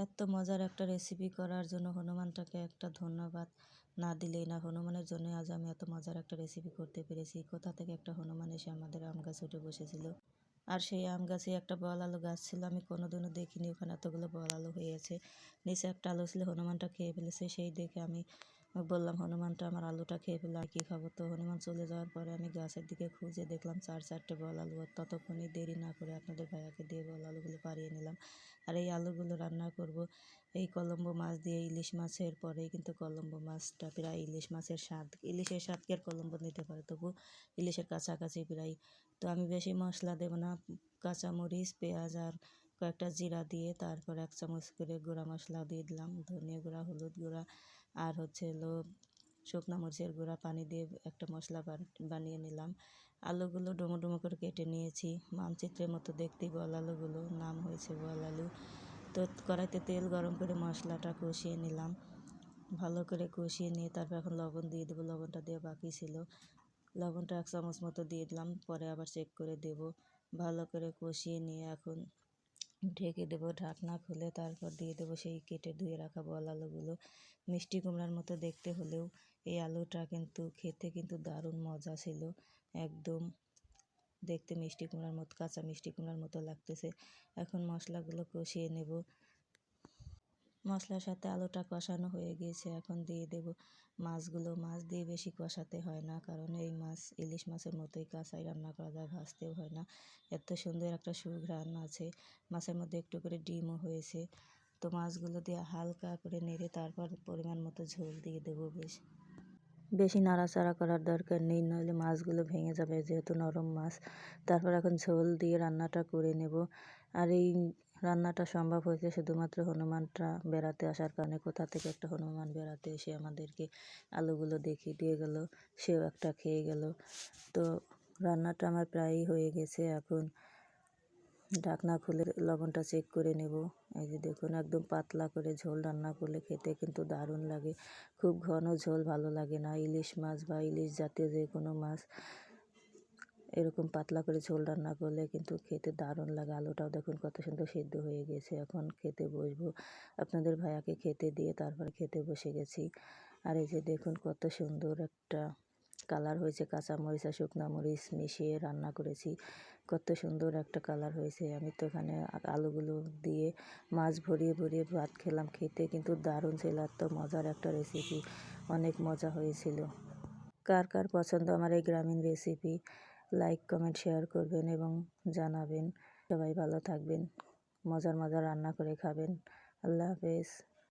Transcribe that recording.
এত মজার একটা রেসিপি করার জন্য হনুমানটাকে একটা ধন্যবাদ না দিলেই না। হনুমানের জন্য আজ আমি এত মজার একটা রেসিপি করতে পেরেছি। কোথা থেকে একটা হনুমান এসে আমাদের আম গাছে উঠে বসেছিল, আর সেই আম গাছে একটা বল আলু গাছ ছিল। আমি কোনোদিনও দেখিনি ওখানে এতগুলো বল আলু হয়েছে। নিচে একটা আলু ছিল, হনুমানটা খেয়ে ফেলেছে। সেই দেখে আমি বললাম, হনুমানটা আমার আলুটা খেয়ে ফেলে আর কী খাবো। তো হনুমান চলে যাওয়ার পরে আমি গাছের দিকে খুঁজে দেখলাম 4-4টে বল আলু। ততক্ষণই দেরি না করে আপনাদের ভাইয়াকে দিয়ে বল আলুগুলো পাড়িয়ে নিলাম। আর এই আলুগুলো রান্না করব এই কলম্বো মাছ দিয়ে। ইলিশ মাছের পরেই কিন্তু কলম্বো মাছটা প্রায় ইলিশ মাছের স্বাদ। ইলিশের স্বাদ কি আর কলম্বো নিতে পারে, তবু ইলিশের কাছাকাছি প্রায়। তো আমি বেশি মশলা দেবো না, কাঁচামরিচ, পেঁয়াজ আর কয়েকটা জিরা দিয়ে তারপর 1 চামচ করে গুঁড়া মশলা দিয়ে দিলাম, ধনিয়া গুঁড়া, হলুদ গুঁড়া আর শুকনো মরিচের গুঁড়া। পানি দিয়ে একটা মশলা বানিয়ে নিলাম। আলুগুলো ডুমো ডুমো করে কেটে নিয়েছি, মানচিত্রের মতো দেখতে বল আলুগুলো, নাম হয়েছে বল আলু। তো কড়াইতে তেল গরম করে মশলাটা কষিয়ে নিলাম, ভালো করে কষিয়ে নিয়ে তারপর এখন লবণ দিয়ে দেবো। লবণটা দেওয়া বাকি ছিল, লবণটা 1 চামচ মতো দিয়ে দিলাম, পরে আবার চেক করে দেব। ভালো করে কষিয়ে নিয়ে এখন ঢেকে দেবো। ঢাকনা খুলে তারপর দিয়ে দেবো সেই কেটে ধুয়ে রাখা বল আলুগুলো। মিষ্টি কুমড়ার মতো দেখতে হলেও এই আলুটা কিন্তু খেতে কিন্তু দারুণ মজা ছিল। একদম দেখতে মিষ্টি কুমড়ার মতো, কাঁচা মিষ্টি কুমড়ার মতো লাগতেছে। এখন মশলাগুলো কষিয়ে নেব। মশলার সাথে আলুটা কষানো হয়ে গিয়েছে, এখন দিয়ে দেব মাছগুলো। মাছ দিয়ে বেশি কষাতে হয় না, কারণ এই মাছ ইলিশ মাছের মতোই কাঁচাই রান্না করা যায়, ভাজতেও হয় না। এত সুন্দর একটা সুঘ্রাণ আছে। মাছের মধ্যে একটু করে ডিমও হয়েছে। তো মাছগুলো দিয়ে হালকা করে নেড়ে তারপর পরিমাণ মতো ঝোল দিয়ে দেবো। বেশি নাড়াচাড়া করার দরকার নেই, নইলে মাছগুলো ভেঙে যাবে, যেহেতু নরম মাছ। তারপর এখন ঝোল দিয়ে রান্নাটা করে নেব। আর এই রান্নাটা সম্ভব হয়েছে শুধুমাত্র হনুমানটা বেড়াতে আসার কারণে। কোথা থেকে একটা হনুমান বেড়াতে এসে আমাদেরকে আলুগুলো দেখিয়ে দিয়ে গেল, সেও একটা খেয়ে গেল। তো রান্নাটা আমার প্রায়ই হয়ে গেছে। এখন ঢাকনা খুলে লবণটা চেক করে নেব। এই যে দেখুন, একদম পাতলা করে ঝোল রান্না করলে খেতে কিন্তু দারুণ লাগে। খুব ঘন ঝোল ভালো লাগে না। ইলিশ মাছ বা ইলিশ জাতীয় যে কোনো মাছ এরকম পাতলা করে ঝোল রান্না করলে কিন্তু খেতে দারুণ লাগে। আলুটাও দেখুন কত সুন্দর সিদ্ধ হয়ে গেছে। এখন খেতে বসবো। আপনাদের ভাইয়াকে খেতে দিয়ে তারপরে খেতে বসে গেছি। আর এই যে দেখুন কত সুন্দর একটা কালার হয়েছে। কাঁচামরিচ আর শুকনো মরিচ মিশিয়ে রান্না করেছি, কত সুন্দর একটা কালার হয়েছে। আমি তো এখানে আলুগুলো দিয়ে মাছ ভরিয়ে ভরিয়ে ভাত খেলাম। খেতে কিন্তু দারুণ ছিল। এত মজার একটা রেসিপি, অনেক মজা হয়েছিল। কার কার পছন্দ আমার এই গ্রামীণ রেসিপি, লাইক কমেন্ট শেয়ার করবেন এবং জানাবেন। সবাই ভালো থাকবেন, মজার মজার রান্না করে খাবেন। আল্লাহ হাফেজ।